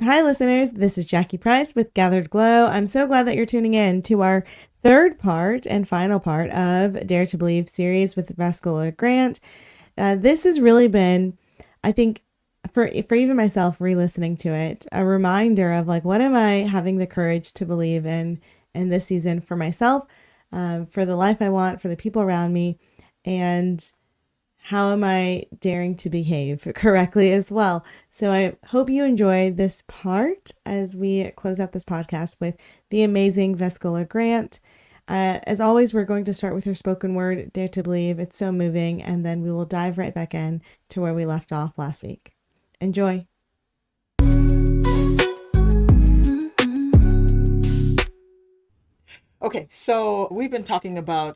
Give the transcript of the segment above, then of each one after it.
Hi, listeners. This is Jackie Price with Gathered Glow. I'm so glad that you're tuning in to our third part and final part of Dare to Believe series with Vascola Grant. This has really been, I think, for even myself re-listening to it, a reminder of like, what am I having the courage to believe in this season for myself, for the life I want, for the people around me, and how am I daring to behave correctly as well? So I hope you enjoy this part as we close out this podcast with the amazing Vascola Grant. As always, we're going to start with her spoken word, Dare to Believe. It's so moving. And then we will dive right back in to where we left off last week. Enjoy. Okay, so we've been talking about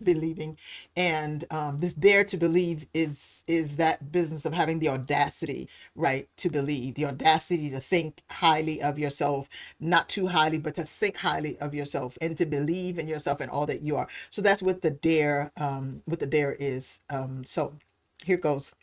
believing, and this dare to believe is that business of having the audacity, right, to believe, the audacity to think highly of yourself, not too highly, but to think highly of yourself and to believe in yourself and all that you are. So that's what the dare, is. So here goes.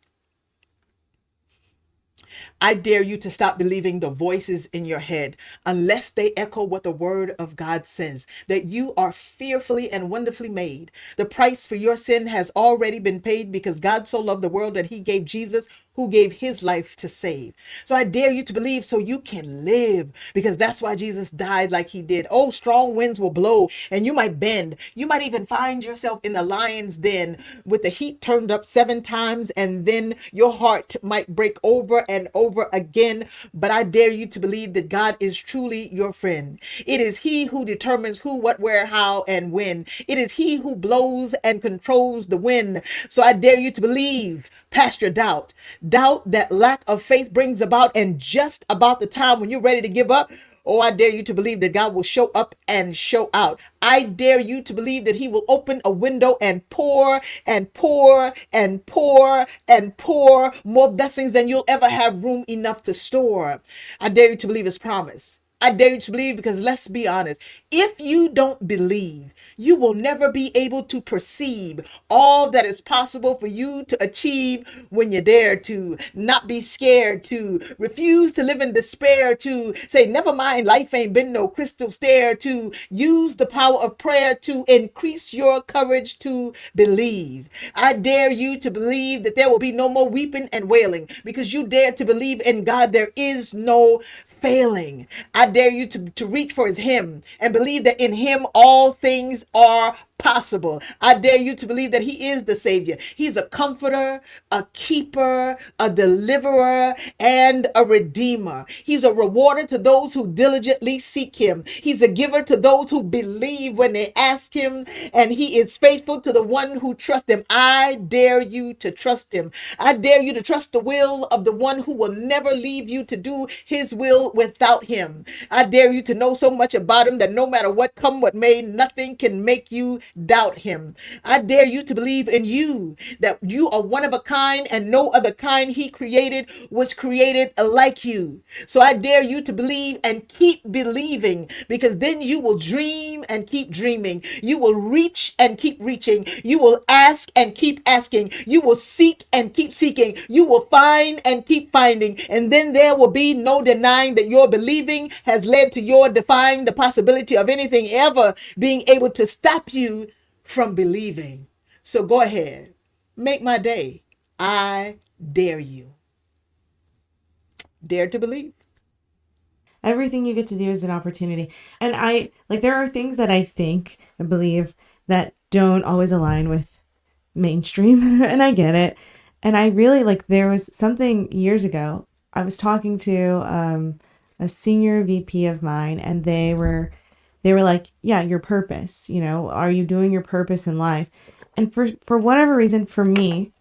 I dare you to stop believing the voices in your head unless they echo what the word of God says, that you are fearfully and wonderfully made. The price for your sin has already been paid because God so loved the world that he gave Jesus, who gave his life to save. So I dare you to believe so you can live, because that's why Jesus died like he did. Oh, strong winds will blow and you might bend. You might even find yourself in the lion's den with the heat turned up 7 times, and then your heart might break over and over again. But I dare you to believe that God is truly your friend. It is he who determines who, what, where, how, and when. It is he who blows and controls the wind. So I dare you to believe past your doubt that lack of faith brings about, and just about the time when you're ready to give up, oh, I dare you to believe that God will show up and show out. I dare you to believe that he will open a window and pour and pour and pour and pour more blessings than you'll ever have room enough to store. I dare you to believe his promise. I dare you to believe, because let's be honest, if you don't believe, you will never be able to perceive all that is possible for you to achieve when you dare to not be scared, to refuse to live in despair, to say, never mind, life ain't been no crystal stair, to use the power of prayer to increase your courage to believe. I dare you to believe that there will be no more weeping and wailing, because you dare to believe in God. There is no failing. I dare you to reach for his him and believe that in him all things are possible. I dare you to believe that he is the savior. He's a comforter, a keeper, a deliverer, and a redeemer. He's a rewarder to those who diligently seek him. He's a giver to those who believe when they ask him, and he is faithful to the one who trusts him. I dare you to trust him. I dare you to trust the will of the one who will never leave you to do his will without him. I dare you to know so much about him that no matter what come what may, nothing can make you doubt him. I dare you to believe in you, that you are one of a kind and no other kind he created was created like you. So I dare you to believe and keep believing, because then you will dream and keep dreaming. You will reach and keep reaching. You will ask and keep asking. You will seek and keep seeking. You will find and keep finding. And then there will be no denying that your believing has led to your defying the possibility of anything ever being able to stop you from believing. So go ahead, make my day. I dare you. Dare to believe. Everything you get to do is an opportunity. And there are things that I think and believe that don't always align with mainstream, and I get it. And I really there was something years ago. I was talking to a senior VP of mine, and they were like, "Yeah, your purpose. Are you doing your purpose in life?" And for whatever reason, for me,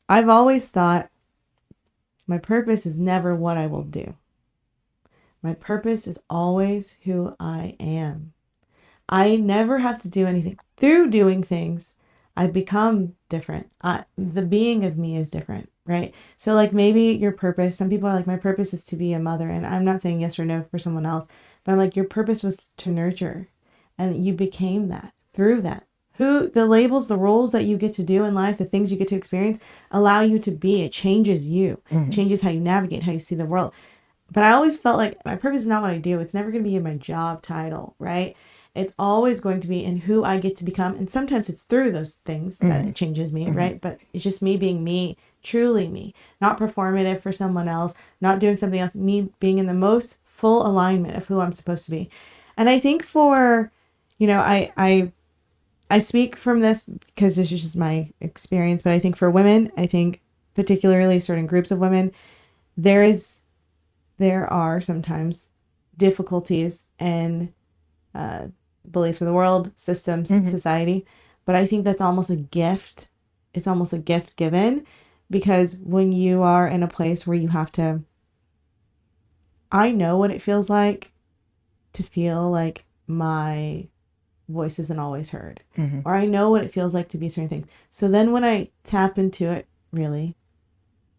I've always thought my purpose is never what I will do. My purpose is always who I am. I never have to do anything. Through doing things, I become different. The being of me is different, right? So maybe your purpose, some people are like, my purpose is to be a mother. And I'm not saying yes or no for someone else, but I'm like, your purpose was to nurture, and you became that through that. The labels, the roles that you get to do in life, the things you get to experience allow you to be. It changes you, changes how you navigate, how you see the world. but I always felt like my purpose is not what I do. It's never going to be in my job title, right? It's always going to be in who I get to become. And sometimes it's through those things that it changes me, right? But it's just me being me, truly me, not performative for someone else, not doing something else, me being in the most full alignment of who I'm supposed to be. And I think for, I speak from this because this is just my experience, but I think for women, I think particularly certain groups of women, there are sometimes difficulties in beliefs of the world, systems, society, but I think that's almost a gift. It's almost a gift given, because when you are in a place where you have to, I know what it feels like to feel like my voice isn't always heard, or I know what it feels like to be certain things. So then when I tap into it, really,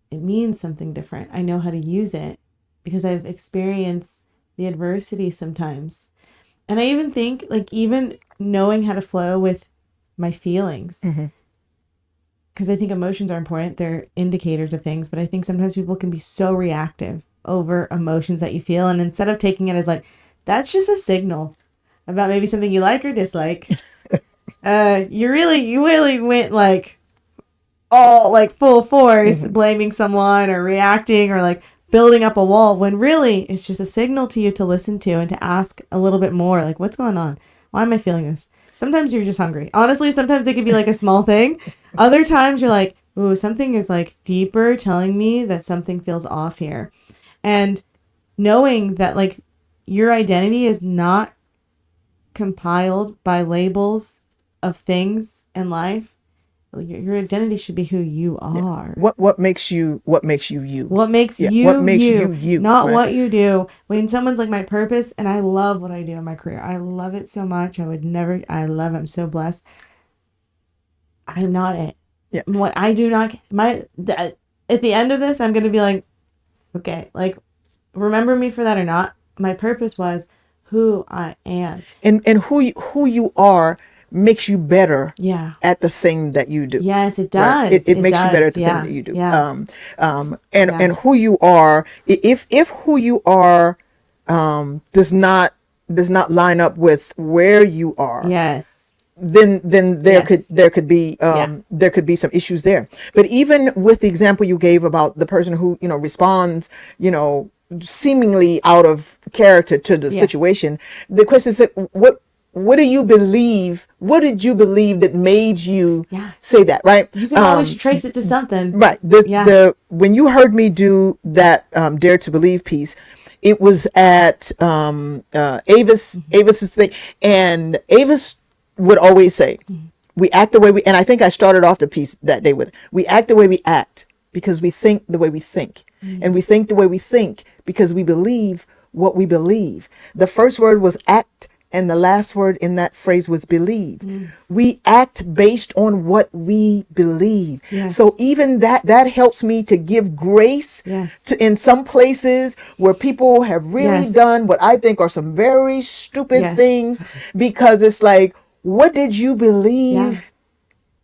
it means something different. I know how to use it because I've experienced the adversity sometimes. And I even think, like, even knowing how to flow with my feelings, because I think emotions are important. They're indicators of things, but I think sometimes people can be so reactive over emotions that you feel. And instead of taking it as like, that's just a signal about maybe something you like or dislike, you really went like all like full force, blaming someone or reacting or like building up a wall, when really it's just a signal to you to listen to and to ask a little bit more, like, what's going on? Why am I feeling this? Sometimes you're just hungry. Honestly, sometimes it can be like a small thing. Other times you're like, ooh, something is like deeper telling me that something feels off here. And knowing that like your identity is not compiled by labels of things in life. Your identity should be who you are. What makes you you? What makes Yeah, what you makes you, you, not right? what you do. When someone's like, my purpose, and I love what I do in my career. I love it so much. I'm so blessed. I'm not it. Yeah. What I do not, at the end of this, I'm going to be like, okay, like, remember me for that or not. My purpose was who I am. And who you are makes you better Yeah. at the thing that you do. Yes, it Right. does. It It makes you better does. at the thing Yeah. that you do. Yeah. Yeah. And who you are, if who you are does not line up with where you are, Yes. then Yes. Yeah. there could be some issues there. But even with the example you gave about the person who, responds, seemingly out of character to the Yes. situation, the question is, what do you believe? What did you believe that made you Yeah. say that, right? You can always trace it to something. Right. Yeah. When you heard me do that Dare to Believe piece, it was at Avis's thing, and Avis would always say, "We act the way we." And I think I started off the piece that day with, "We act the way we act because we think the way we think, and we think the way we think because we believe what we believe." The first word was act, and the last word in that phrase was believe. We act based on what we believe. Yes. So even that helps me to give grace Yes. to, in some places where people have really Yes. done what I think are some very stupid Yes. things, because it's like, what did you Yeah. believe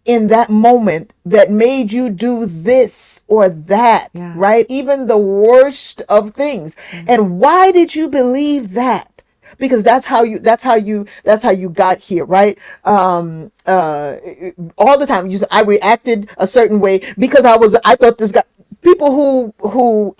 in that moment that made you do this or that, Yeah. right? Even the worst of things. And why did you believe that? Because that's how you got here, right? All the time, I reacted a certain way because I thought this guy, people who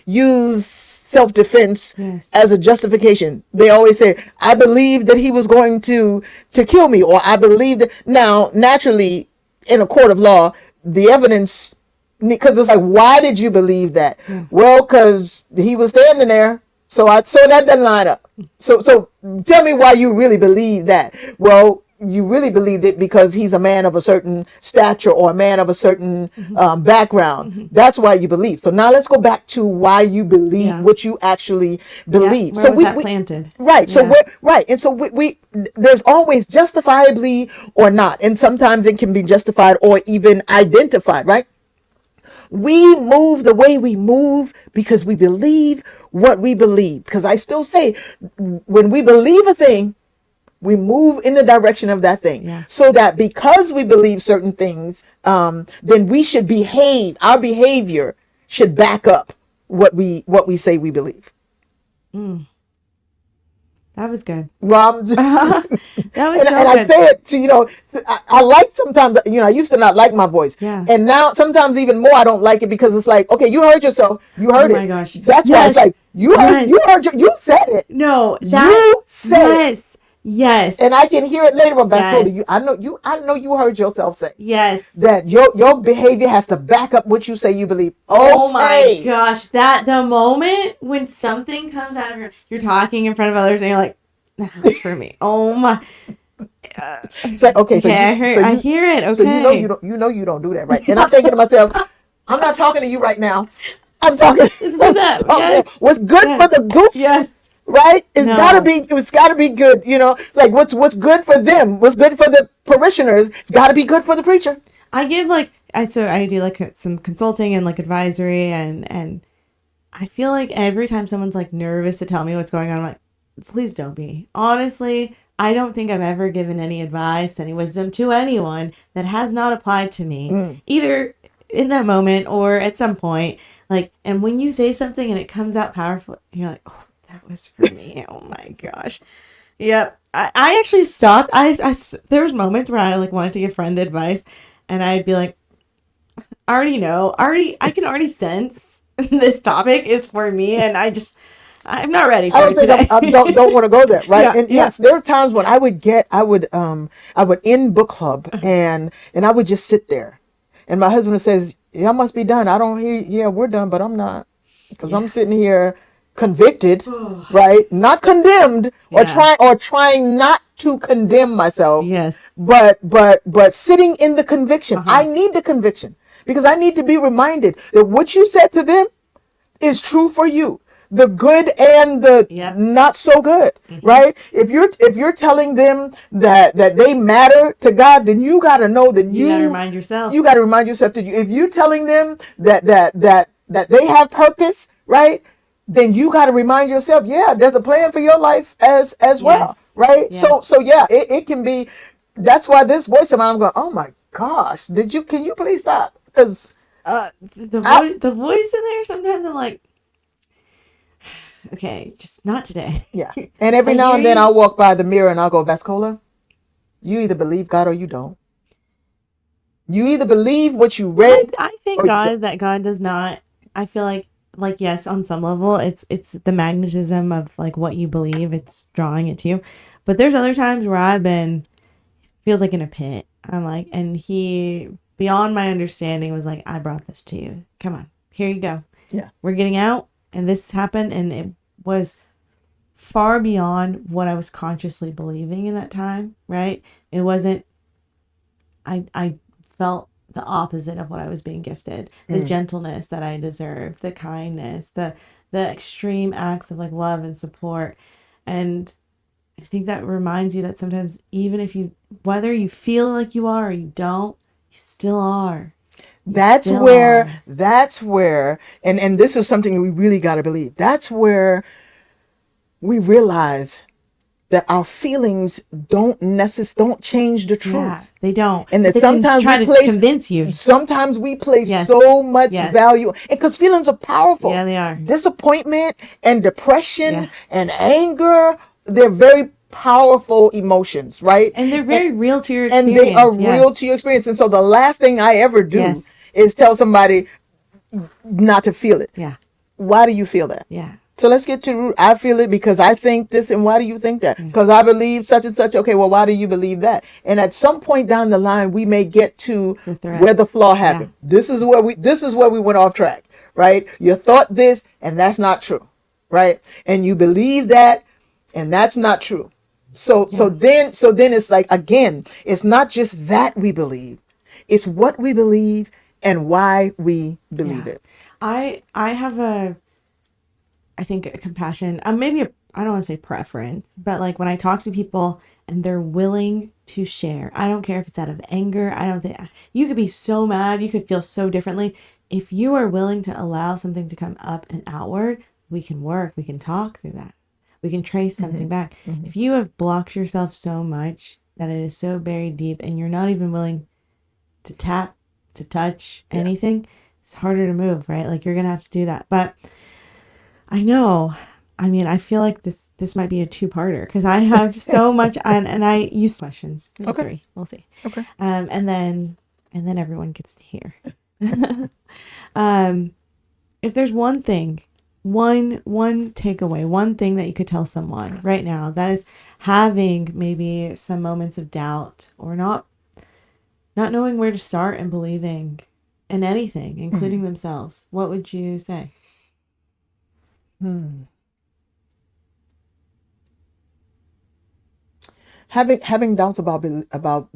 use self-defense Yes. as a justification, they always say, I believe that he was going to kill me, or I believe that. Now, naturally, in a court of law, the evidence, because it's like, why did you believe that? Yeah. Well, because he was standing there, so that doesn't line up. So tell me why you really believe that. Well, you really believed it because he's a man of a certain stature or a man of a certain background. That's why you believe. So now let's go back to why you believe Yeah. what you actually Yeah. believe. Where So was that planted? right. So Yeah. right. And so we there's always justifiably or not. And sometimes it can be justified or even identified, right? We move the way we move because we believe what we believe. Because I still say, when we believe a thing, we move in the direction of that thing. Yeah. So that because we believe certain things, then we should behave, our behavior should back up what we say we believe. That was good. Well, That was and so I good. say it to, I like sometimes, I used to not like my voice. Yeah. And now sometimes even more, I don't like it because it's like, okay, you heard yourself. You Oh heard my it. gosh. That's why it's Yes. like, Yes. you said it. No, that, You said it. yes. Yes. And I can hear it later on Vascola. Yes. I know you heard yourself say Yes. that your behavior has to back up what you say you believe. Oh my Okay. gosh. That the moment when something comes out of you're talking in front of others and you're like, that was for me. Oh my. It's like, okay, Okay, I hear it. so Okay. you don't do that, right? And I'm thinking to myself, I'm not talking to you right now. I'm talking, It's for them. Yes. what's good for Yes. the goose, Yes. right? No. It's gotta be good. It's like what's good for them, what's good for the parishioners, it's gotta be good for the preacher. I give like I do like some consulting and like advisory and I feel like every time someone's like nervous to tell me what's going on, I'm like, please don't be. Honestly, I don't think I've ever given any advice, any wisdom to anyone that has not applied to me, either in that moment or at some point. Like, and when you say something and it comes out powerful, you're like, oh, that was for me. Oh my gosh. Yep. I actually stopped. There was moments where I like wanted to give friend advice and I'd be like, I already know, I can already sense this topic is for me and I'm not ready I for don't it think today. I don't want to go there, right? Yeah, And yeah. yes, there are times when I would end book club and I would just sit there, and my husband says, "Y'all must be done." I don't hear. Yeah, we're done, but I'm not, because I'm Yeah. sitting here convicted, right? Not condemned, or Yeah. trying not to condemn myself, Yes. but sitting in the conviction. I need the conviction because I need to be reminded that what you said to them is true for you, the good and the Yep. not so good, right? If you're telling them that they matter to God, then you got to know that You got to remind yourself. you got to remind yourself that if you're telling them that they have purpose, right, then you got to remind yourself, yeah, there's a plan for your life as well, Yes. right? Yeah. So yeah, it can be. That's why this voice of mine, I'm going, oh my gosh, can you please stop? Because The voice in there sometimes I'm like, okay, just not today. yeah. And every I now hear and then you. I'll walk by the mirror and I'll go, Vascola, you either believe God or you don't. You either believe what you read I thank or you don't. God that God does not. I feel like yes, on some level, it's the magnetism of like what you believe. It's drawing it to you. But there's other times where I've been feels like in a pit. I'm like, and he beyond my understanding was like, I brought this to you. Come on, here you go. Yeah. We're getting out, and this happened, and it was far beyond what I was consciously believing in that time. Right? It wasn't. I felt the opposite of what I was being gifted. The gentleness that I deserved, the kindness, the extreme acts of like love and support. And I think that reminds you that sometimes even if you whether you feel like you are or you don't, you still are. You That's still where, are. and this is something we really got to believe. That's where we realize that our feelings don't change the Yeah, truth. they don't. And But that they can try to convince you. sometimes we place Yes. so much Yes. value, and because feelings are powerful. Yeah, they are. Disappointment and depression Yeah. and anger, they're very powerful emotions, right? And they're very real to your And experience. they are real Yes. to your experience. And so the last thing I ever do Yes. is tell somebody not to feel it. Yeah. Why do you feel that? Yeah. So let's get to the root. I feel it because I think this, and why do you think that? Mm. Because I believe such and such. Okay, well, why do you believe that? And at some point down the line, we may get to The threat. where the flaw happened. This is where we went off track, right? You thought this, and that's not true, right? And you believe that, and that's not true. So then it's like, again, it's not just that we believe, it's what we believe and why we believe Yeah. it. I have I think a compassion, maybe I don't want to say preference, but like when I talk to people and they're willing to share, I don't care if it's out of anger. I don't think you could be so mad, you could feel so differently. If you are willing to allow something to come up and outward, we can work, we can talk through that. We can trace something back. If you have blocked yourself so much that it is so buried deep and you're not even willing to tap, to touch anything, it's harder to move, right? Like you're gonna have to do that. But I know. I mean, I feel like this might be a two-parter because I have so much and I use questions. Maybe Okay. three. We'll see. Okay. And then everyone gets to hear. um, if there's one thing, one takeaway, one thing that you could tell someone right now that is having maybe some moments of doubt or not knowing where to start and believing in anything, including themselves, what would you say? Having doubts about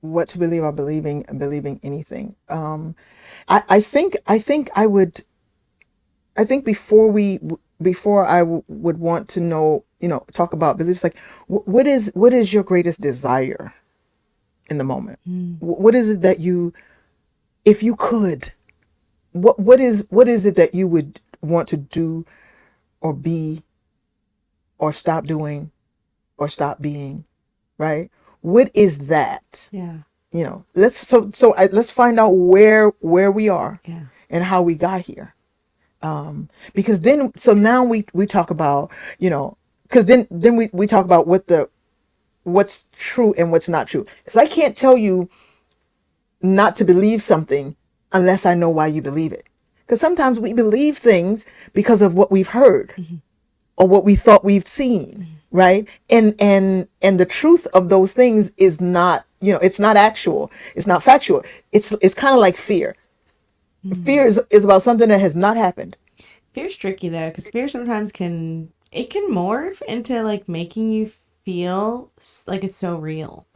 what to believe or believing anything. I think before would want to know, talk about beliefs, like what is your greatest desire in the moment? What is it that you, if you could, what is it that you would want to do or be or stop doing or stop being, right? What is that? Yeah. Let's find out where we are Yeah. and how we got here. Because then, so now we talk about, because then we talk about what's true and what's not true. Because I can't tell you not to believe something unless I know why you believe it. Because sometimes we believe things because of what we've heard or what we thought we've seen, right? And the truth of those things is not, it's not actual, it's not factual. It's kind of like fear. Fear is about something that has not happened. Fear's tricky though, because fear sometimes can morph into like making you feel like it's so real.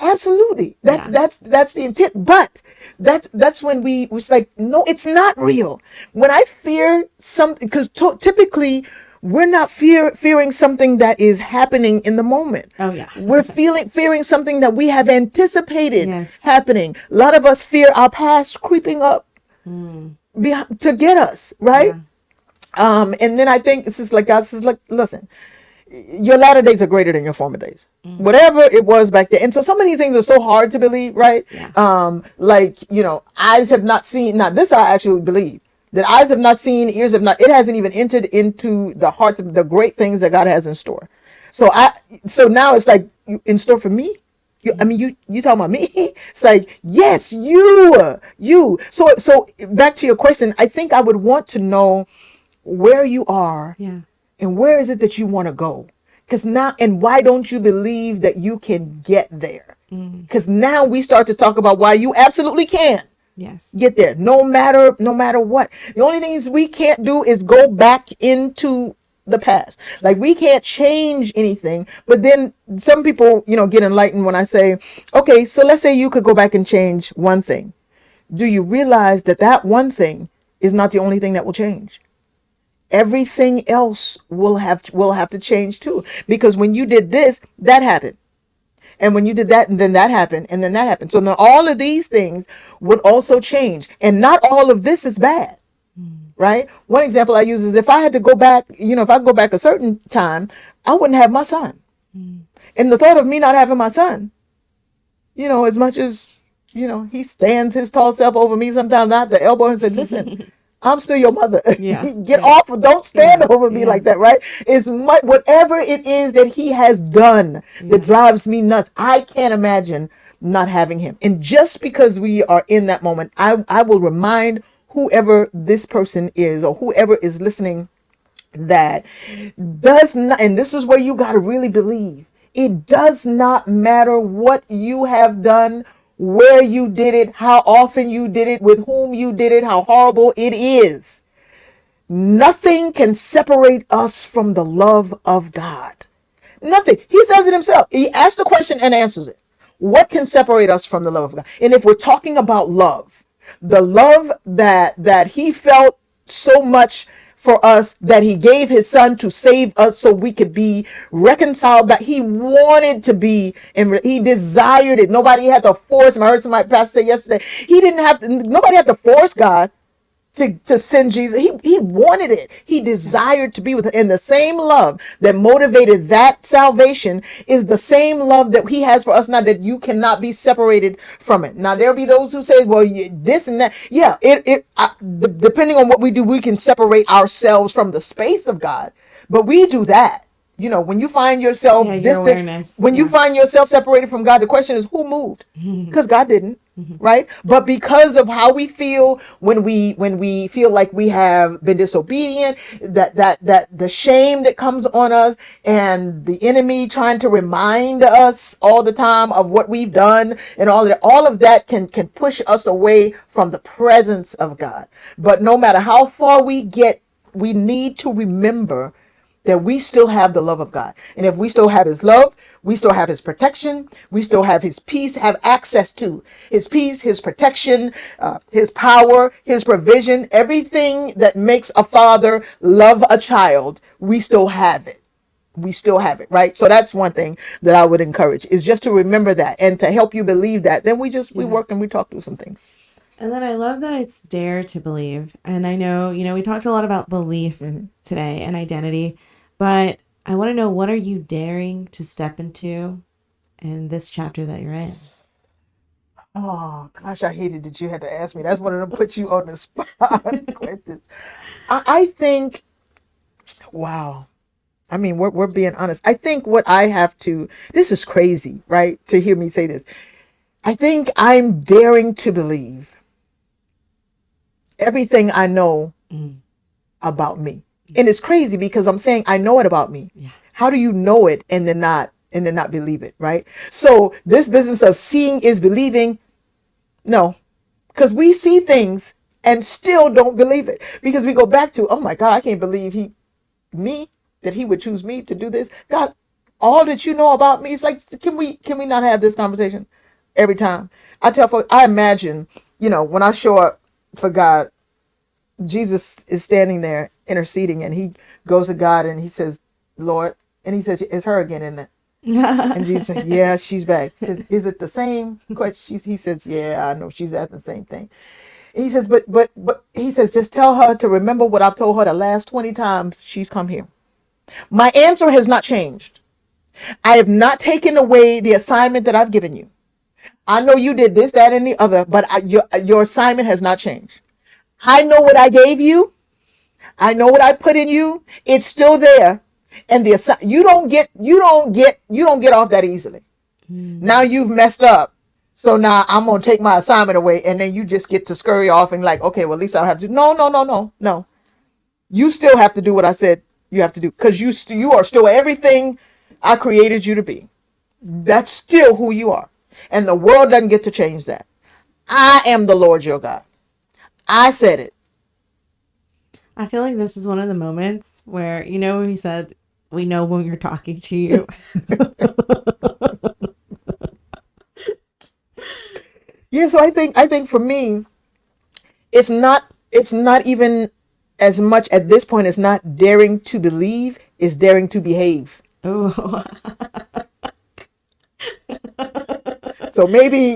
Absolutely. Yeah. That's the intent. But that's when we was like, no, it's not real. When I fear something, because typically we're not fearing something that is happening in the moment. Oh yeah. We're fearing something that we have anticipated Yes. happening. A lot of us fear our past creeping up to get us, right? And then I think this is like God says, like, listen, your latter days are greater than your former days. Whatever it was back then. And so some of these things are so hard to believe, right? Yeah. Like, eyes have not seen, now this I actually believe, that eyes have not seen, ears have not, it hasn't even entered into the hearts of the great things that God has in store. So now it's like, in store for me? You talking about me? It's like, yes, you. So back to your question, I think I would want to know where you are. Yeah. And where is it that you want to go? Because now, and why don't you believe that you can get there? Because now we start to talk about why you absolutely can Yes. get there, no matter what. The only things we can't do is go back into the past. Like we can't change anything. But then some people, get enlightened when I say, okay, so let's say you could go back and change one thing. Do you realize that one thing is not the only thing that will change? Everything else will have to change too, because when you did this, that happened, and when you did that, and then that happened, and then that happened. So now all of these things would also change, and not all of this is bad, right? One example I use is if I had to go back, if I go back a certain time, I wouldn't have my son, and the thought of me not having my son, as much as he stands his tall self over me sometimes, I have to elbow him and say, listen, I'm still your mother. Yeah. Get Yeah. off. Don't stand Yeah. over me Yeah. like that, right? It's whatever it is that he has done that drives me nuts. I can't imagine not having him. And just because we are in that moment, I will remind whoever this person is or whoever is listening that does not, and this is where you got to really believe, it does not matter what you have done, where you did it, how often you did it, with whom you did it, how horrible it is. Nothing can separate us from the love of God. Nothing. He says it himself. He asks the question and answers it. What can separate us from the love of God? And if we're talking about love, the love that he felt so much for us that he gave his son to save us so we could be reconciled back. He wanted to be, and he desired it. Nobody had to force him. I heard somebody pastor say yesterday, nobody had to force God to send Jesus. He wanted it. He desired to be with her. And the same love that motivated that salvation is the same love that he has for us now, that you cannot be separated from it. Now, there'll be those who say, well, this and that. Yeah, depending on what we do, we can separate ourselves from the space of God. But we do that. You know, when you find yourself Yeah, your distant, awareness. when you Yeah. find yourself separated from God, the question is, who moved? Because God didn't, right? But because of how we feel when we feel like we have been disobedient, that the shame that comes on us, and the enemy trying to remind us all the time of what we've done, and all of that can push us away from the presence of God. But no matter how far we get, we need to remember that we still have the love of God. And if we still have his love, we still have his protection, we still have his peace, have access to his peace, his protection, his power, his provision, everything that makes a father love a child, we still have it. We still have it, right? So that's one thing that I would encourage, is just to remember that, and to help you believe that. Then we Yeah. work and we talk through some things. And then I love that it's dare to believe. And I know, we talked a lot about belief today and identity, but I want to know, what are you daring to step into in this chapter that you're in? Oh gosh, I hated that you had to ask me. That's one of them put you on the spot questions. I think, wow. I mean, we're being honest. I think what I have to, this is crazy, right? To hear me say this. I think I'm daring to believe everything I know about me. And it's crazy because I'm saying I know it about me. Yeah. How do you know it and then not believe it, right? So this business of seeing is believing, no. Because we see things and still don't believe it. Because we go back to, oh my God, I can't believe that he would choose me to do this. God, all that you know about me. It's like, can we not have this conversation every time? I tell folks, I imagine, when I show up for God, Jesus is standing there interceding, and he goes to God and he says, Lord, and he says, it's her again, isn't it? And Jesus says, yeah, she's back. He says, is it the same question? He says, yeah, I know, she's asking the same thing. And he says, but he says, just tell her to remember what I've told her the last 20 times she's come here. My answer has not changed. I have not taken away the assignment that I've given you. I know you did this, that, and the other, but your assignment has not changed. I know what I gave you. I know what I put in you. It's still there. And you don't get off that easily. Now you've messed up. So now I'm going to take my assignment away, and then you just get to scurry off and like, okay, well, at least I don't have to. No. You still have to do what I said you have to do, because you are still everything I created you to be. That's still who you are. And the world doesn't get to change that. I am the Lord your God. I said it. I feel like this is one of the moments where, when he said, we know when you're talking to you. Yeah, so I think for me, it's not even as much at this point. It's not daring to believe, it's daring to behave. Oh. So maybe,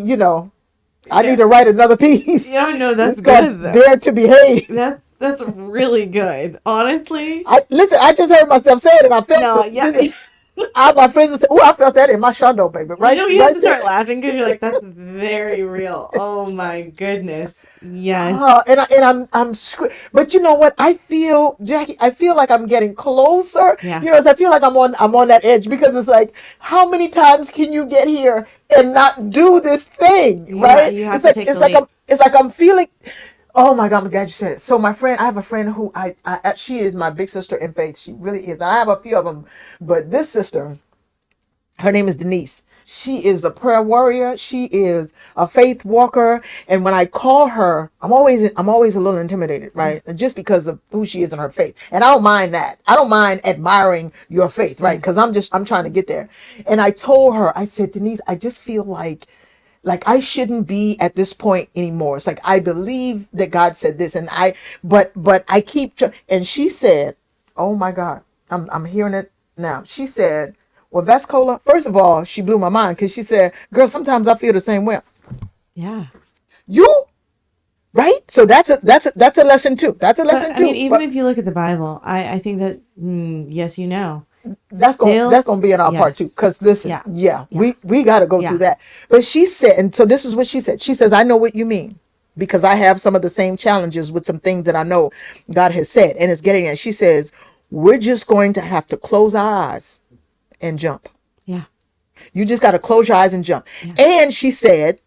I need to write another piece. Yeah, no, that's It's called good, though. Dare to Behave. That's really good. Honestly. I just heard myself say it, and I felt No, it. yeah. My friends would say, "Oh, I felt that in my shondo, baby." Right? You have right to start there. laughing because you're like, that's very real. Oh my goodness. Yes. But you know what? I feel, Jackie, I feel like I'm getting closer. Yeah. So I feel like I'm on that edge, because it's like, how many times can you get here and not do this thing, right? You have It's to like take it's the like leap. it's like I'm feeling. Oh my God, I'm glad you said it. So my friend, I have a friend who she is my big sister in faith. She really is. And I have a few of them, but this sister, her name is Denise. She is a prayer warrior. She is a faith walker. And when I call her, I'm always a little intimidated, right? And just because of who she is in her faith. And I don't mind that. I don't mind admiring your faith, right? Because I'm trying to get there. And I told her, I said, Denise, I just feel like I shouldn't be at this point anymore. It's like, I believe that God said this, and but I keep, and she said, oh my God, I'm hearing it now. She said, well, Vascola, first of all, she blew my mind, because she said, girl, sometimes I feel the same way. Yeah. You? right? So that's a lesson too. That's a But lesson I mean, too. even But if you look at the Bible, I think that yes, you know, that's still gonna be in our part too. yes, Because listen, yeah, yeah, yeah, we got to go through yeah, that. But she said, and so this is what she said. She says, "I know what you mean." Because I have some of the same challenges with some things that I know God has said, and it's getting at. She says, "We're just going to have to close our eyes and jump. yeah, You just got to close your eyes and jump." yeah. And she said,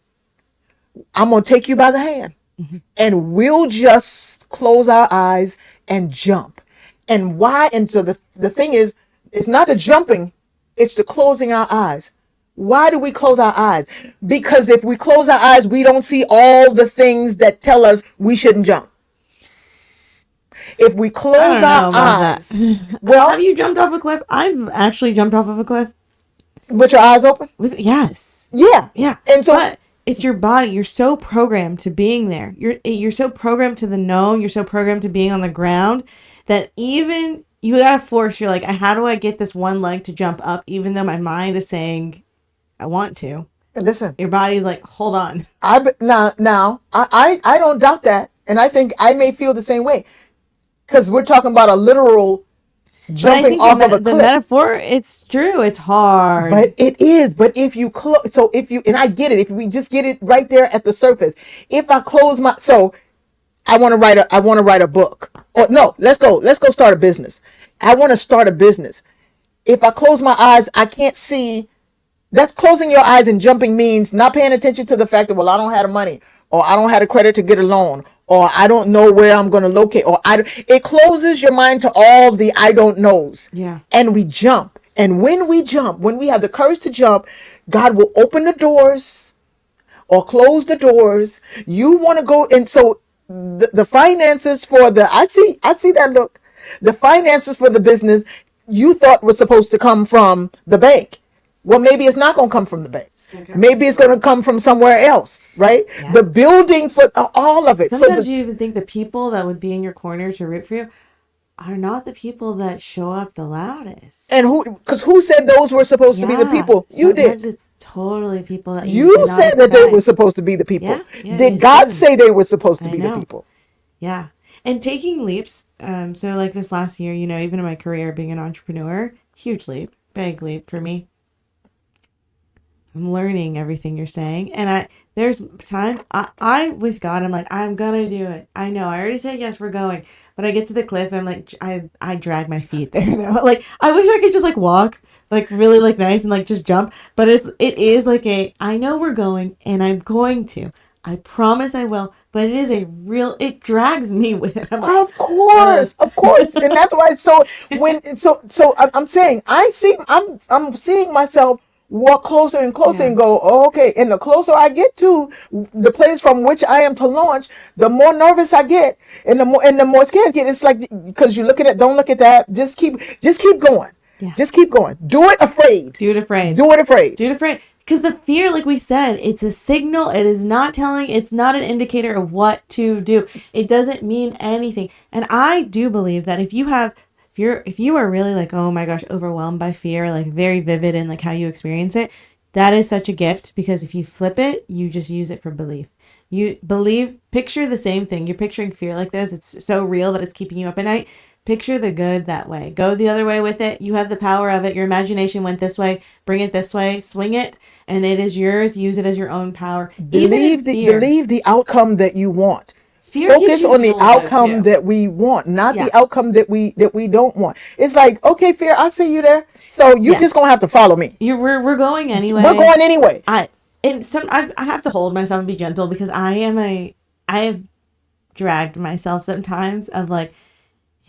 "I'm gonna take you by the hand, Hmm. and we'll just close our eyes and jump." And why? And so the thing is, it's not the jumping, it's the closing our eyes. Why do we close our eyes? Because if we close our eyes, we don't see all the things that tell us we shouldn't jump. If we I close don't our know about that. eyes, Have well, you jumped off a cliff? I've actually jumped off of a cliff. with your eyes open, With yes, yeah. yeah, And so, but it's your body. You're so programmed to being there. You're so programmed to the known. You're so programmed to being on the ground that even you gotta force. You're like, how do I get this one leg to jump up? Even though my mind is saying I want to. listen, Your body's like, hold on. I don't doubt that, and I think I may feel the same way because we're talking about a literal But I jumping think off of a the cliff. metaphor, it's true. It's hard. But it is. But if you close, so if you, and I get it, if we just get it right there at the surface, if I close my, so I want to write a book. Or no, let's go start a business. I want to start a business. If I close my eyes, I can't see. That's closing your eyes and jumping means not paying attention to the fact that, well, I don't have the money, or I don't have the credit to get a loan, or I don't know where I'm going to locate, or it closes your mind to all the I don't knows. Yeah. And we jump. And when we jump, when we have the courage to jump, God will open the doors or close the doors. You want to go, and so the finances for the I see that look. The finances for the business you thought was supposed to come from the bank. Well, maybe it's not going to come from the bank. Maybe it's going to come from somewhere else, right? Yeah. The building for all of it. Sometimes you even think the people that would be in your corner to root for you are not the people that show up the loudest. and because who said those were supposed to be the Yeah. people? You Sometimes did. it's totally people that you You did not said that they were expect. supposed to be the people. Yeah. Yeah. You Did God assumed. say they were supposed to I be the know. people? Yeah. And taking leaps. So like this last year, even in my career being an entrepreneur, huge leap, big leap for me. I'm learning everything you're saying. And there's times I with God, I'm like, I'm gonna do it. I know. I already said yes, we're going. But I get to the cliff and I'm like, I drag my feet there though. Like I wish I could just like walk like really like nice and like just jump. But it is like I know we're going and I'm going to. I promise I will, but it drags me with it. I'm like, Of course, and that's why. I'm saying I'm seeing myself walk closer and closer yeah, and go, oh, okay. And the closer I get to the place from which I am to launch, the more nervous I get, and the more scared I get. It's like because you're looking at, don't look at that. Just keep going. yeah. Just keep going. Do it afraid. Do it afraid. Do it afraid. Do it afraid. Because the fear, like we said, it's a signal. It is not telling, it's not an indicator of what to do. It doesn't mean anything. And I do believe that if you are really like, oh my gosh, overwhelmed by fear, like very vivid in like how you experience it, that is such a gift because if you flip it, you just use it for belief. You believe, picture the same thing. You're picturing fear like this. It's so real that it's keeping you up at night. Picture the good that way. Go the other way with it. You have the power of it. Your imagination went this way. Bring it this way. Swing it, and it is yours. Use it as your own power. Even in fear, Believe the outcome that you want. fear gives Focus you on the fuel though outcome too. that we want, not Yeah, the outcome that we don't want. It's like, okay, fear, I see you there. So you yeah. just gonna have to follow me. We're going We're anyway. going anyway. I and some I have to hold myself and be gentle because I have dragged myself sometimes of like,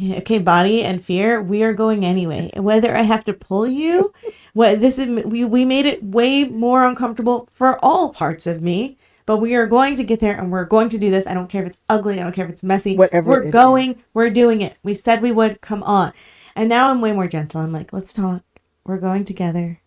okay, body and fear, we are going anyway. And whether I have to pull you, we made it way more uncomfortable for all parts of me. But we are going to get there and we're going to do this. I don't care if it's ugly. I don't care if it's messy. Whatever We're it is. going. We're doing it. We said we would. Come on. And now I'm way more gentle. I'm like, let's talk. We're going together.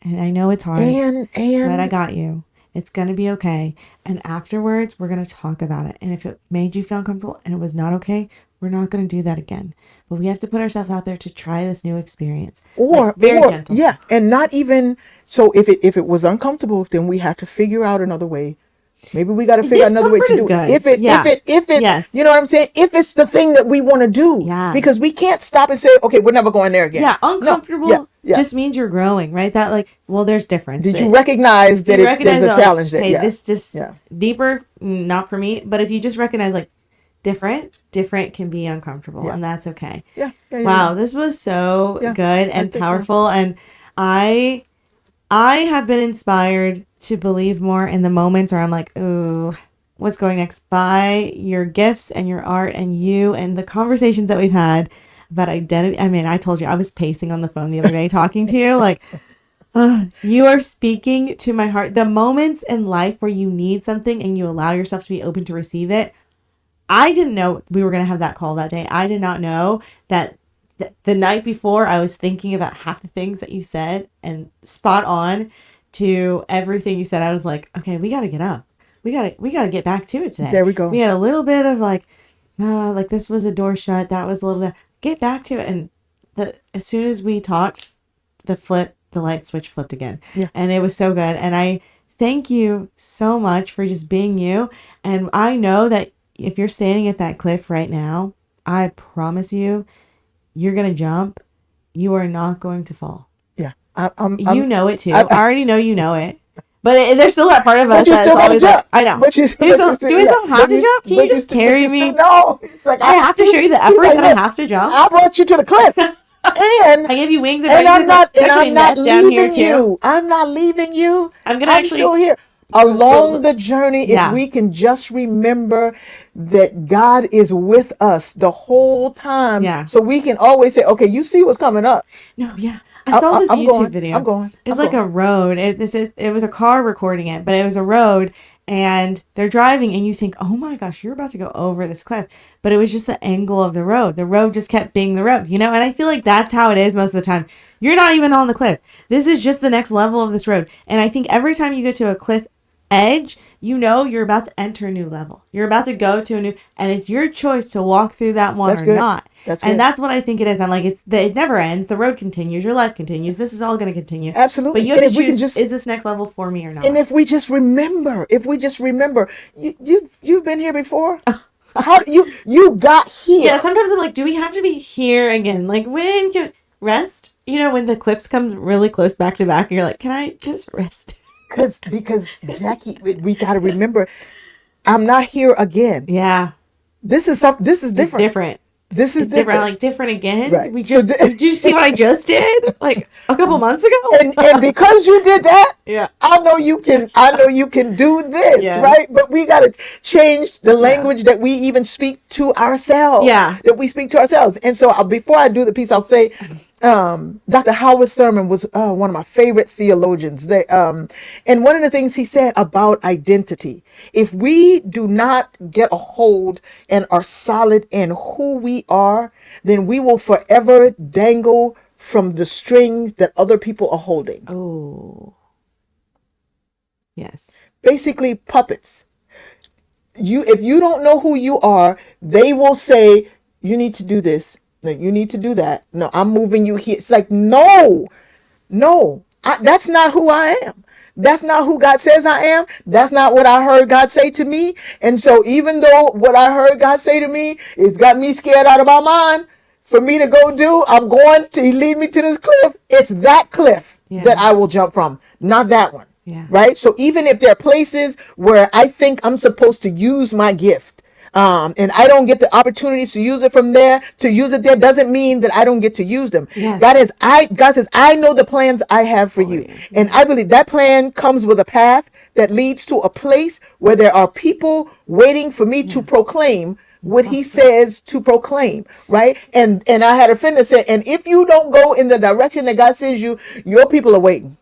And I know it's hard, but I And got you. It's going to be okay. And afterwards, we're going to talk about it. And if it made you feel uncomfortable and it was not okay, we're not going to do that again. But we have to put ourselves out there to try this new experience. Like very or gentle. yeah, and not even so if it was uncomfortable, then we have to figure out another way Maybe we got to figure out another way Discomfort to is do it. good. Yeah. If it, Yes. you know what I'm saying? If it's the thing that we want to do, Yeah. because we can't stop and say, okay, we're never going there again. Yeah. No. Yeah. Uncomfortable Yeah. just means you're growing, right? That like, well, there's difference. Did you recognize that you there's recognize a that, challenge like, there? hey, Yeah. this just Yeah. deeper, not for me. But if you just recognize like different can be uncomfortable, Yeah. and that's okay. Yeah. Yeah. Wow, this was so Yeah. good I and think, powerful, and I I have been inspired to believe more in the moments where I'm like, ooh, what's going next? By your gifts and your art and you and the conversations that we've had about identity. I mean, I told you I was pacing on the phone the other day talking to you. Like, you are speaking to my heart. The moments in life where you need something and you allow yourself to be open to receive it. I didn't know we were going to have that call that day. I did not know that the night before I was thinking about half the things that you said and spot on to everything you said. I was like, okay, we got to get up. We got to get back to it today. There we go. We had a little bit of like this was a door shut. That was a little bit, get back to it. And as soon as we talked, the light switch flipped again. Yeah. And it was so good. And I thank you so much for just being you. And I know that if you're standing at that cliff right now, I promise you, you're going to jump. You are not going to fall. Yeah. You know it too. I I already know you know it. But there's still that part of us but you that's still got to always jump. like, I know. But you, Do we still have to jump? Can you just carry me? No. It's like, I have to show you the effort that I have to jump. I brought you to the cliff. And I give you wings and I'm not down here leaving too. you. I'm not leaving you. I'm still here. Along the journey, if we can just remember that God is with us the whole time, so we can always say, okay, you see what's coming up. No, yeah. I saw this YouTube video. I'm going. It's like a road. It was a car recording it, but it was a road and they're driving and you think, oh my gosh, you're about to go over this cliff. But it was just the angle of the road. The road just kept being the road, And I feel like that's how it is most of the time. You're not even on the cliff. This is just the next level of this road. And I think every time you get to a cliff edge, you're about to enter a new level. You're about to go to a new, and it's your choice to walk through that one or not. And that's what I think it is. I'm like, it never ends. The road continues. Your life continues. This is all going to continue. Absolutely. But you have to choose, is this next level for me or not? And if we just remember, you've been here before. How you got here? Yeah. Sometimes I'm like, do we have to be here again? Like, when can rest? When the cliffs come really close back to back, you're like, can I just rest? Because Jackie, we got to remember, I'm not here again. Yeah. This is different. It's different. This is different. Like, different again. Right. Did you see what I just did? Like a couple months ago? And because you did that, yeah, I know you can do this, right? But we got to change the language that we even speak to ourselves. Yeah. That we speak to ourselves. And so before I do the piece, I'll say, Dr. Howard Thurman was one of my favorite theologians. And one of the things he said about identity, if we do not get a hold and are solid in who we are, then we will forever dangle from the strings that other people are holding. Oh, yes. Basically, puppets. If you don't know who you are, they will say, you need to do this. No, you need to do that. No, I'm moving you here. It's like, no, that's not who I am. That's not who God says I am. That's not what I heard God say to me. And so even though what I heard God say to me has got me scared out of my mind for me to go do, I'm going to lead me to this cliff. It's that cliff that I will jump from, not that one. Yeah. Right. So even if there are places where I think I'm supposed to use my gift, and I don't get the opportunities to use it there doesn't mean that I don't get to use them. Yes. God says, I know the plans I have for you. Yeah. And I believe that plan comes with a path that leads to a place where there are people waiting for me to proclaim what he says to proclaim, right? And I had a friend that said, and if you don't go in the direction that God sends you, your people are waiting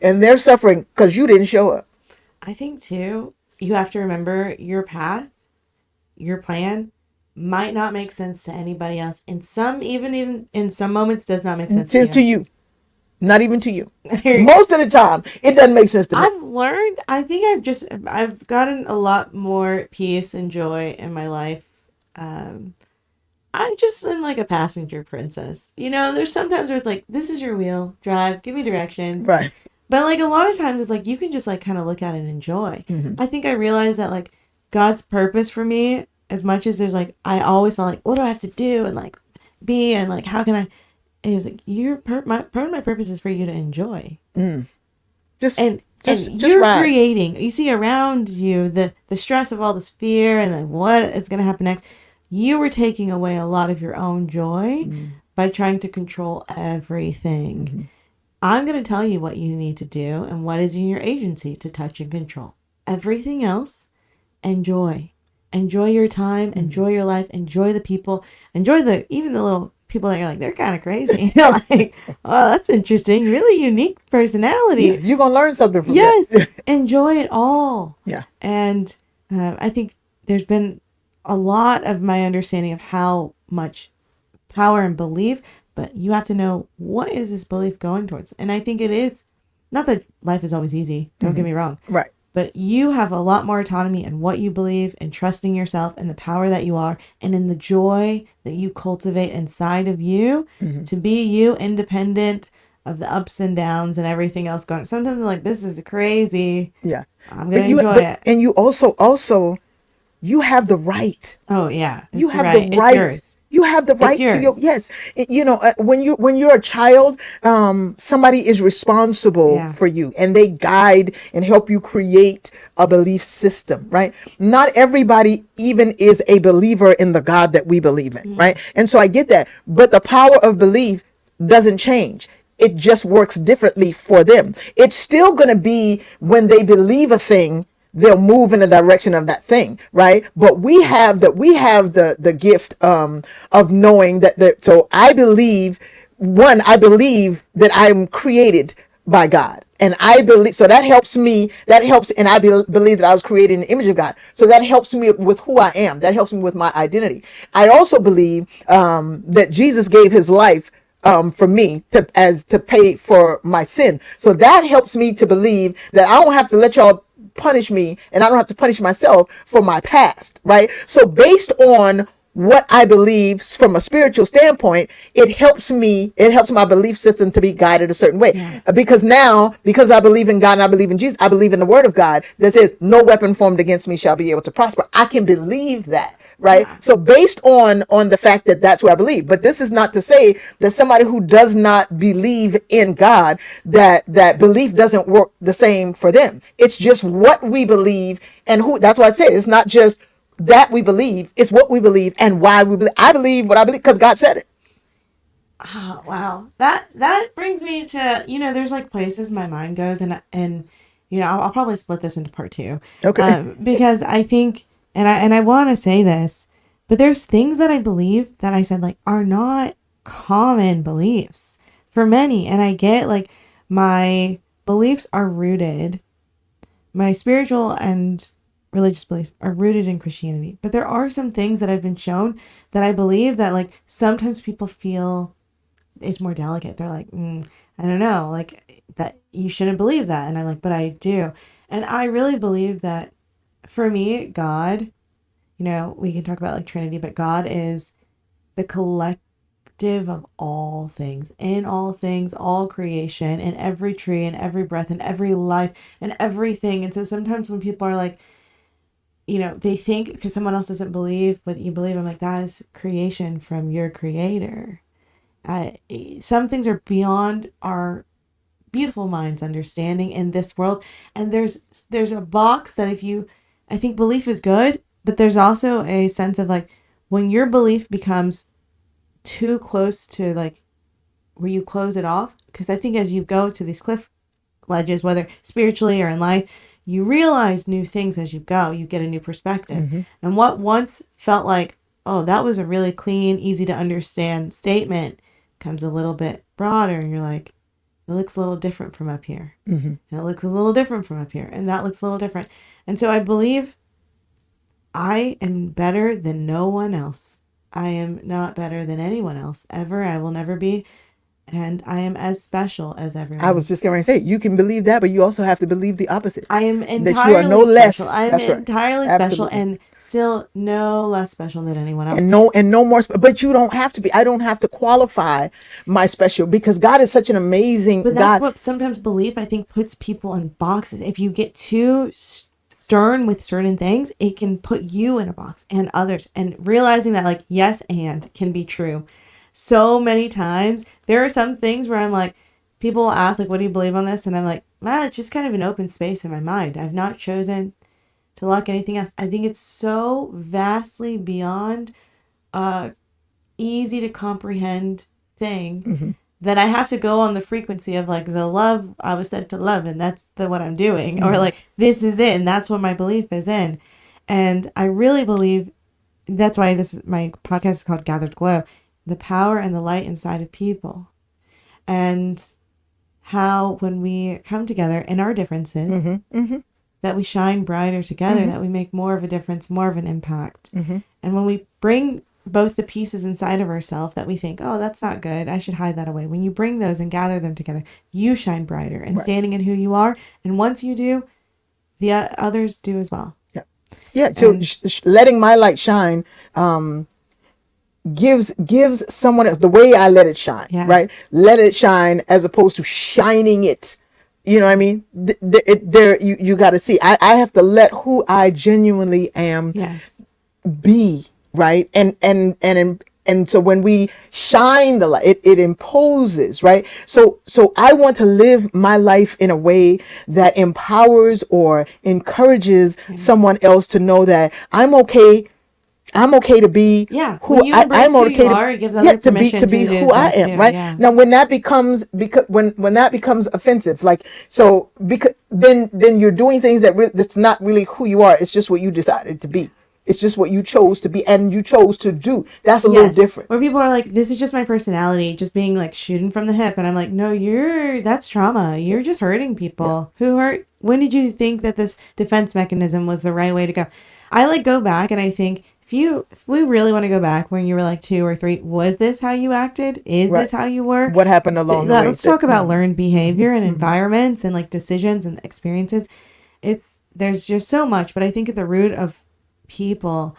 and they're suffering because you didn't show up. I think too, you have to remember your path, your plan might not make sense to anybody else. And even in some moments does not make sense to you. Not even to you. Most of the time, it doesn't make sense to me. I've learned, I think I've gotten a lot more peace and joy in my life. I just am like a passenger princess. There's sometimes where it's like, this is your wheel, drive, give me directions. Right. But like a lot of times it's like you can just like kind of look at it and enjoy. I think I realized that like God's purpose for me, as much as there's like I always felt like what do I have to do and like be and like how can I is like part of my purpose is for you to enjoy. Just And just you're ride. creating, you see around you the stress of all this fear and like what is going to happen next. You were taking away a lot of your own joy by trying to control everything. I'm going to tell you what you need to do and what is in your agency to touch and control. Everything else, enjoy. Enjoy your time, enjoy your life, enjoy the people, enjoy the even the little people that you're like, they're kind of crazy. You're like, oh, that's interesting. Really unique Yeah, personality. you're gonna learn something from Yes, that. enjoy it all. Yeah. And I think there's been a lot of my understanding of how much power and belief, but you have to know what is this belief going towards. And I think it is not that life is always easy, don't get me wrong, Right. but you have a lot more autonomy in what you believe and trusting yourself and the power that you are and in the joy that you cultivate inside of you to be you independent of the ups and downs and everything else going. Sometimes I'm like, this is crazy. Yeah. I'm going to enjoy it. And you also you have the right. Oh, yeah. You It's have the right. It's right. yours. You have the It's right to your, yours. yes. When you're a child, somebody is responsible Yeah. for you, and they guide and help you create a belief system, right? Not everybody even is a believer in the God that we believe in, right? And so I get that, but the power of belief doesn't change. It just works differently for them. It's still going to be when they believe a thing, they'll move in the direction of that thing, right? But we have the gift of knowing that. So I believe, one, I believe that I'm created by God. And I believe, so that helps me, that helps, and believe that I was created in the image of God. So that helps me with who I am. That helps me with my identity. I also believe that Jesus gave his life for me to pay for my sin. So that helps me to believe that I don't have to let y'all punish me, and I don't have to punish myself for my past, right? So based on what I believe from a spiritual standpoint, it helps my belief system to be guided a certain way. Yeah. Because now, because I believe in God and I believe in Jesus, I believe in the word of God that says, no weapon formed against me shall be able to prosper. I can believe that. Right. Yeah. So based on the fact that that's what I believe, but this is not to say that somebody who does not believe in God, that belief doesn't work the same for them. It's just what we believe and who. That's why I said it's not just that we believe, it's what we believe and why we believe. I believe what I believe because God said it. Oh, wow. That brings me to, there's like places my mind goes and I'll probably split this into part two. Okay. Because I think and I want to say this, but there's things that I believe that I said like are not common beliefs for many, and I get like my beliefs are rooted, my spiritual and religious beliefs are rooted in Christianity. But there are some things that I've been shown that I believe that like sometimes people feel is more delicate. They're like, I don't know, like that you shouldn't believe that. And I'm like, but I do. And I really believe that for me, God, we can talk about like Trinity, but God is the collective of all things, in all things, all creation, in every tree, in every breath, in every life, and everything. And so sometimes when people are like, they think because someone else doesn't believe what you believe, I'm like, that is creation from your creator. I, some things are beyond our beautiful mind's understanding in this world, and there's a box that if you, I think belief is good, but there's also a sense of like when your belief becomes too close to like where you close it off, because I think as you go to these cliff ledges, whether spiritually or in life, you realize new things as you go. You get a new perspective. And what once felt like, oh, that was a really clean, easy to understand statement, comes a little bit broader, and you're like, it looks a little different from up here. And it looks a little different from up here. And that looks a little different. And so I believe I am better than no one else. I am not better than anyone else ever. I will never be. and I am as special as I was everyone. just going to say, you can believe that, but you also have to believe the opposite, I am that you are no entirely special. less. I am That's right. entirely special Absolutely. and still no less special than anyone else. And no more, but you don't have to be. I don't have to qualify my special, because God is such an amazing But that's God. what sometimes belief, I think, puts people in boxes. If you get too stern with certain things, it can put you in a box and others. And realizing that, like, yes, and can be true. So many times, there are some things where I'm like, people will ask, like, what do you believe on this? And I'm like, it's just kind of an open space in my mind. I've not chosen to lock anything else. I think it's so vastly beyond easy to comprehend thing that I have to go on the frequency of like the love I was said to love, and that's what I'm doing, or like this is it, and that's what my belief is in. And I really believe that's why my podcast is called Gathered Glow, the power and the light inside of people, and how when we come together in our differences, that we shine brighter together, that we make more of a difference, more of an impact. And when we bring both the pieces inside of ourselves that we think, oh, that's not good, I should hide that away. When you bring those and gather them together, you shine brighter and Right. standing in who you are. And once you do, the others do as well. Yeah. Yeah. So And letting my light shine, gives someone else the way I let it shine, yeah, right? Let it shine as opposed to shining it. You know what I mean? There, you got to see. I have to let who I genuinely am yes, be, right. And so when we shine the light, it imposes, right. So I want to live my life in a way that empowers or encourages someone else to know that I'm okay to be yeah. who When you I'm embrace who you okay to, are, it gives yeah, other to be permission to do who I that am, too. right? Yeah, Now when that becomes, because when that becomes offensive, like, so, because then you're doing things that's not really who you are. It's just what you decided to be. It's just what you chose to be and you chose to do. That's a little yes. different. Where people are like, this is just my personality, just being like shooting from the hip, and I'm like, no, that's trauma. You're just hurting Yeah. people. Who hurt? When did you think that this defense mechanism was the right way to go? I like go back and I think if we really want to go back when you were like 2 or 3, was this how you acted? Is Right. this how you were? What happened along the way Let's talk about learned behavior and mhm. environments and like decisions and experiences. There's just so much, but I think at the root of people,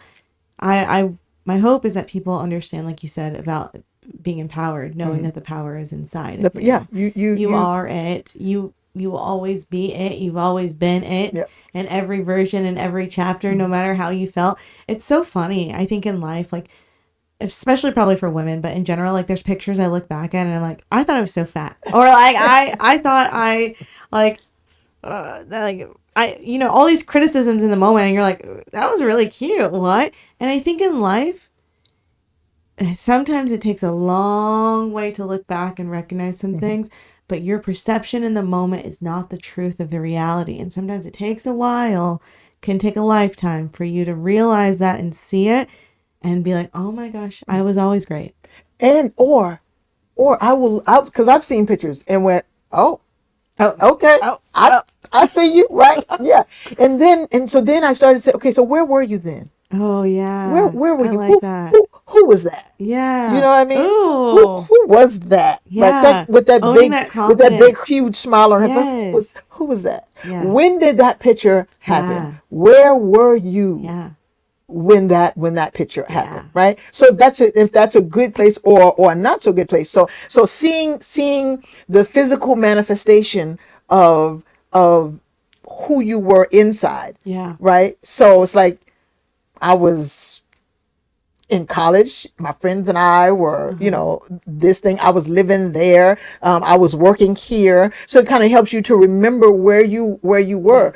I my hope is that people understand, like you said, about being empowered, knowing that the power is inside of Yeah, you. you you You you are it. You will always be it. You've always been it. yeah. In every version, in every chapter, no matter how you felt. It's so funny. I think in life, like especially probably for women, but in general, like there's pictures I look back at and I'm like, I thought I was so fat, or like I thought I like like all these criticisms in the moment, and you're like, that was really cute. What? And I think in life, sometimes it takes a long way to look back and recognize some things, but your perception in the moment is not the truth of the reality. And sometimes it takes a while, can take a lifetime for you to realize that and see it and be like, oh my gosh, I was always great. And or because I've seen pictures and went, oh, Oh, okay, oh, I oh, I see you, right? Yeah. And so then I started to say, okay, so where were you then? oh Where yeah. where were I you? like that. Who was that? You Yeah. know what I mean? Who Oh, who was that? Right? yeah. Owning that With that big confidence. huge smile on her face. Yes. Who was that? Yeah. When did that picture happen? Yeah. Where were you Yeah. when that picture happened, Yeah. right? So if that's a good place or a not so good place. So seeing the physical manifestation of who you were inside, Yeah. right? So it's like I was in college, my friends and I were, this thing, I was living there. I was working here. So it kind of helps you to remember where you were,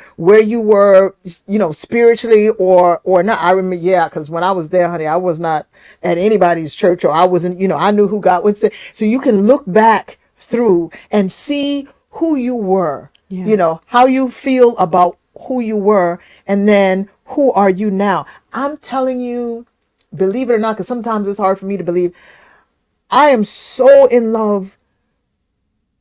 spiritually or not. I remember, yeah, because when I was there, honey, I was not at anybody's church, or I wasn't, I knew who God was. So you can look back through and see who you were, Yeah. how you feel about who you were, and then who are you now? I'm telling you, believe it or not, because sometimes it's hard for me to believe, I am so in love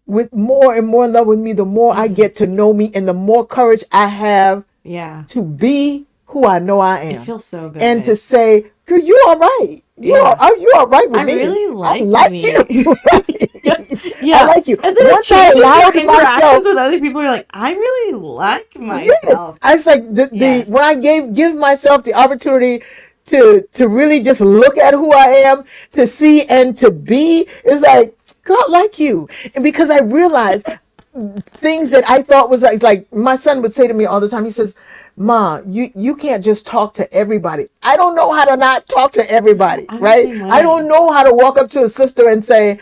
with more and more in love with me the more I get to know me, and the more courage I have Yeah. to be who I know I It am. feels so And to good. say, girl, you all right. Yeah. You are right with I me. really I like like you. me. Yeah. I Yeah. like you. And then it Once I changes your allowed interactions myself, with other people. You're like, I really like yes, myself. I was like the when Yes. I give myself the opportunity to really just look at who I am, to see and to be, it's like God like you, and because I realized things that I thought was like my son would say to me all the time. He says, "Ma, you can't just talk to everybody." I don't know how to not talk to everybody, I'm the right? same I don't way. know how to walk up to a sister and say,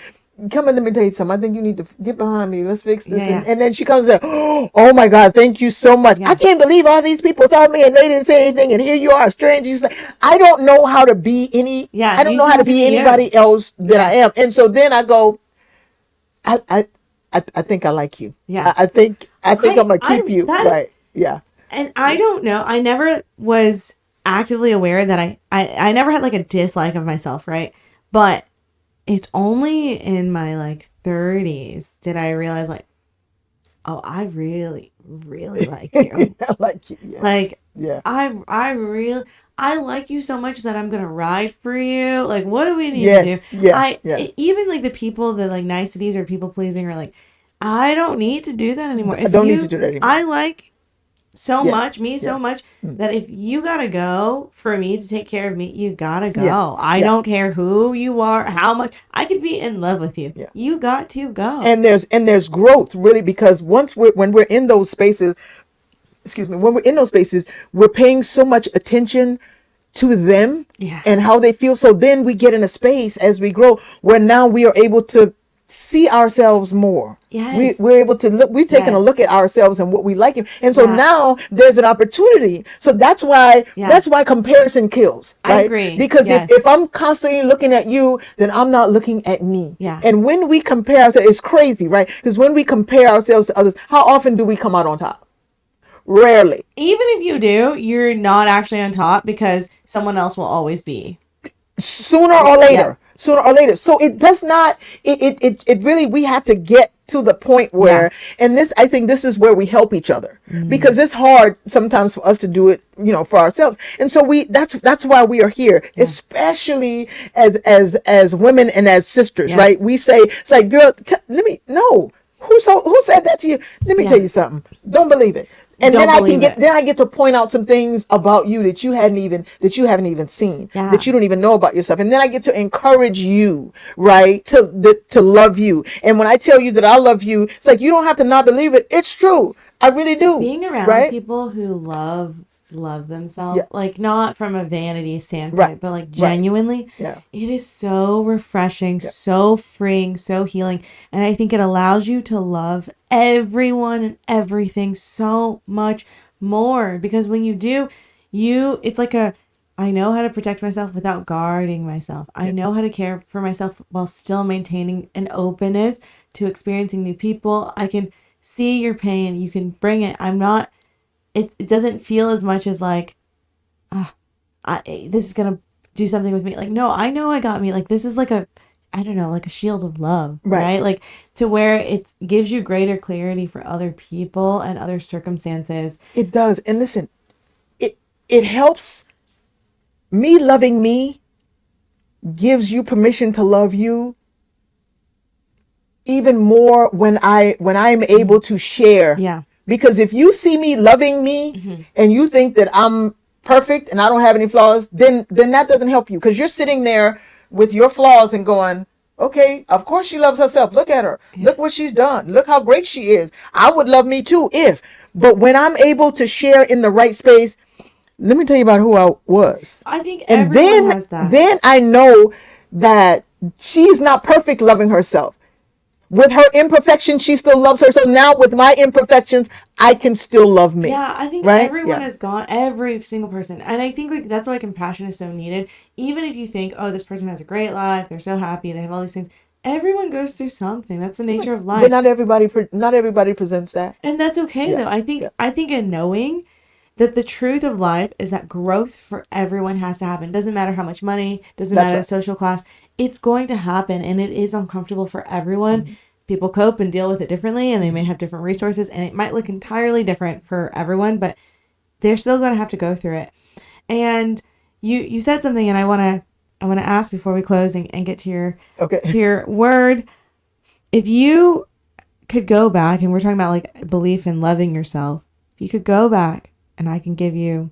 "Come in, let me tell you something. I think you need to get behind me. Let's fix this." Yeah. Yeah. And then she comes in, "Oh my God, thank you so much. I Yeah. can't believe all these people saw me and they didn't say anything. And here you are, a stranger." She's like, I don't know how to be Yeah. I don't You know how to have to be be you. anybody else that I Yeah. am. And so then I go, I I I think I like you. Yeah. I think I'm gonna keep you. That is, Right. Yeah. and I Yeah. don't know. I never was actively aware that I never had like a dislike of myself, right? But it's only in my like 30s did I realize like, oh, I really, really like you. I like you. Yeah. Like, Yeah. I really, I like you so much that I'm gonna ride for you. Like, what do we need to do? Yes. Yeah. Yeah. Even like the people that like niceties or people pleasing are like, I don't need to do that anymore. I If don't need to you, do that anymore. I like so Yes. much, me so Yes. much that if you gotta go for me to take care of me, you gotta Yeah. go. I Yeah. don't care who you are, how much I could be in love with you. Yeah. You got to go. And there's growth really, because when we're in those spaces, excuse me, when we're in those spaces, we're paying so much attention to them Yeah. and how they feel. So then we get in a space as we grow where now we are able to see ourselves more. Yes. We're able to look, we've taken a look Yes. at ourselves and what we like. And so Yeah. now there's an opportunity. So Yeah. that's why comparison kills, I right? agree. Because Yes. if I'm constantly looking at you, then I'm not looking at me. Yeah. And when we compare ourselves, it's crazy, right? Because when we compare ourselves to others, how often do we come out on top? Rarely. Even if you do, you're not actually on top because someone else will always be. Sooner or Yeah. later. Sooner or later. So it does not, it really, we have to get to the point Yeah. where, and this, I think this is where we help each other, because it's hard sometimes for us to do it, for ourselves. And so that's why we are here, especially as women and as sisters, right? Yes. We say, it's like, girl, let me, no. Who said that to you? Let me Yeah. tell you something. Don't believe it. And Don't believe it. then I get to point out some things about you that you haven't even seen, Yeah. that you don't even know about yourself. And then I get to encourage you, right? To love you. And when I tell you that I love you, it's like, you don't have to not believe it. It's true. I really do. Being around Right? people who love themselves, Yeah. like not from a vanity Right. standpoint, but like Right. genuinely, Yeah. it is so refreshing, Yeah. so freeing, so healing. And I think it allows you to love everyone and everything so much more because when you do, it's like I know how to protect myself without guarding myself. I know how to care for myself while still maintaining an openness to experiencing new people. I can see your pain. You can bring it. I'm not, it doesn't feel as much as like, this is going to do something with me. Like, no, I know I got me. Like, this is like I don't know, like a shield of love, Right. right? Like to where it gives you greater clarity for other people and other circumstances. It does. And listen, it helps. Me loving me gives you permission to love you even more when I'm able to share. Yeah. Because if you see me loving me and you think that I'm perfect and I don't have any flaws, then that doesn't help you, because you're sitting there with your flaws and going, okay, of course she loves herself. Look at her. Look what she's done. Look how great she is. I would love me too but when I'm able to share in the right space, let me tell you about who I was. I think And everyone has that. then I know that she's not perfect loving herself. With her imperfection, she still loves her. So now with my imperfections, I can still love me. Yeah, I think right? everyone Yeah. has gone, every single person. And I think like that's why compassion is so needed. Even if you think, oh, this person has a great life, they're so happy, they have all these things. Everyone goes through something. That's the nature of life. But not everybody presents that. And that's okay Yeah, though. I think yeah. in knowing that the truth of life is that growth for everyone has to happen. Doesn't matter how much money, doesn't That's matter the right. social class. It's going to happen and it is uncomfortable for everyone. People cope and deal with it differently and they may have different resources and it might look entirely different for everyone, but they're still going to have to go through it. And you said something and I want to I want to ask before we close and get to Okay. your word. If you could go back, and we're talking about like belief in loving yourself, if you could go back and I can give you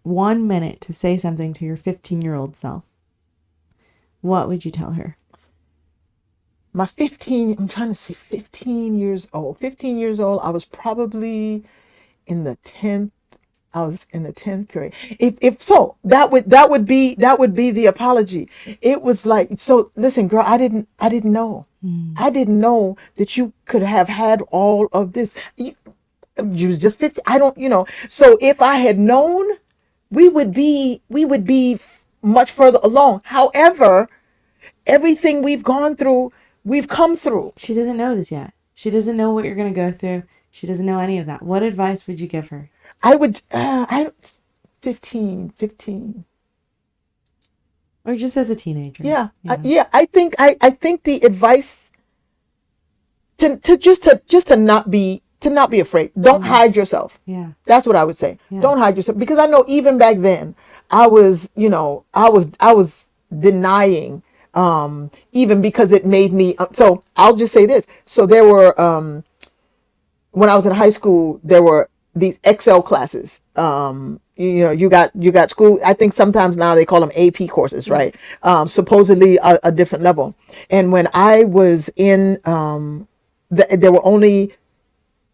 1 minute to say something to your 15-year-old self, what would you tell her? My 15, I'm trying to see, 15 years old. 15 years old, I was probably in the 10th. I was in the 10th grade. If so, that would be the apology. It was like, so listen, girl, I didn't know. I didn't know that you could have had all of this. You was just 50. I don't, so if I had known, we would be much further along. However, everything we've gone through, we've come through. She doesn't know this yet. She doesn't know what you're going to go through. She doesn't know any of that. What advice would you give her? I would, 15. Or just as a teenager? Yeah. I think the advice to not be afraid. Don't hide yourself. Yeah. That's what I would say. Yeah. Don't hide yourself, because I know even back then I was denying, even because it made me, so I'll just say this. So there were, when I was in high school, there were these Excel classes. You got school. I think sometimes now they call them AP courses, right? Supposedly a different level. And when I was in, there were only,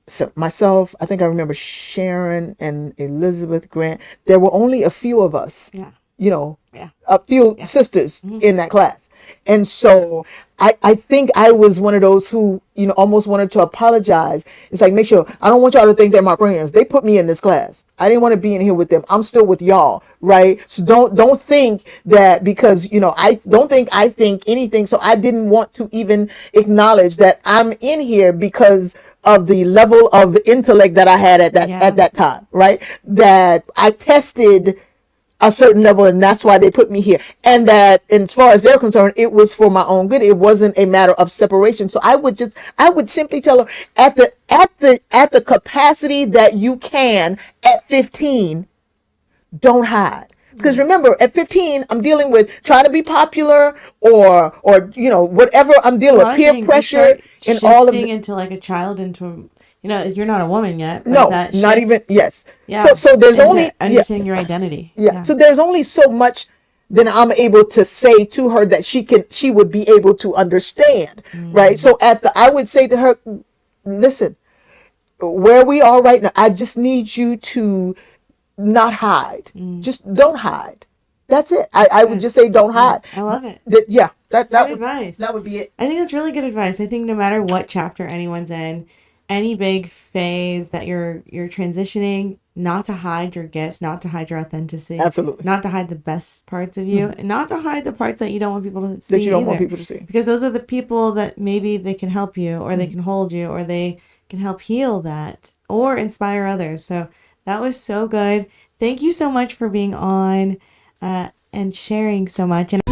so myself, I think I remember Sharon and Elizabeth Grant. There were only a few of us, Yeah. Yeah. a few sisters in that class. And so I think I was one of those who, almost wanted to apologize. It's like, make sure, I don't want y'all to think they're my friends. They put me in this class. I didn't want to be in here with them. I'm still with y'all. Right. So don't think that because, I don't think I think anything. So I didn't want to even acknowledge that I'm in here because of the level of the intellect that I had at that time. Right. That I tested a certain level, and that's why they put me here. And that, and as far as they're concerned, it was for my own good. It wasn't a matter of separation. So I would simply tell her, at the capacity that you can at 15, don't hide. Because remember, at 15, I'm dealing with trying to be popular, or whatever I'm dealing with, peer pressure and all of shifting into like a child into, you're not a woman yet. But no, that not even, shifts, yes. yeah, So there's into only understanding your identity. Yeah. So there's only so much that I'm able to say to her that she would be able to understand. Right. So I would say to her, listen, where we are right now, I just need you to not hide. Just don't hide. That's it. I would just say don't hide. I love it. Yeah. That Good would, advice. that would be it. I think that's really good advice. I think no matter what chapter anyone's in, any big phase that you're transitioning, not to hide your gifts, not to hide your authenticity, Absolutely. not to hide the best parts of you, and not to hide the parts that you don't want people to see That you don't either. want people to see. Because those are the people that maybe they can help you, or they can hold you, or they can help heal that, or inspire others. So that was so good. Thank you so much for being on and sharing so much. And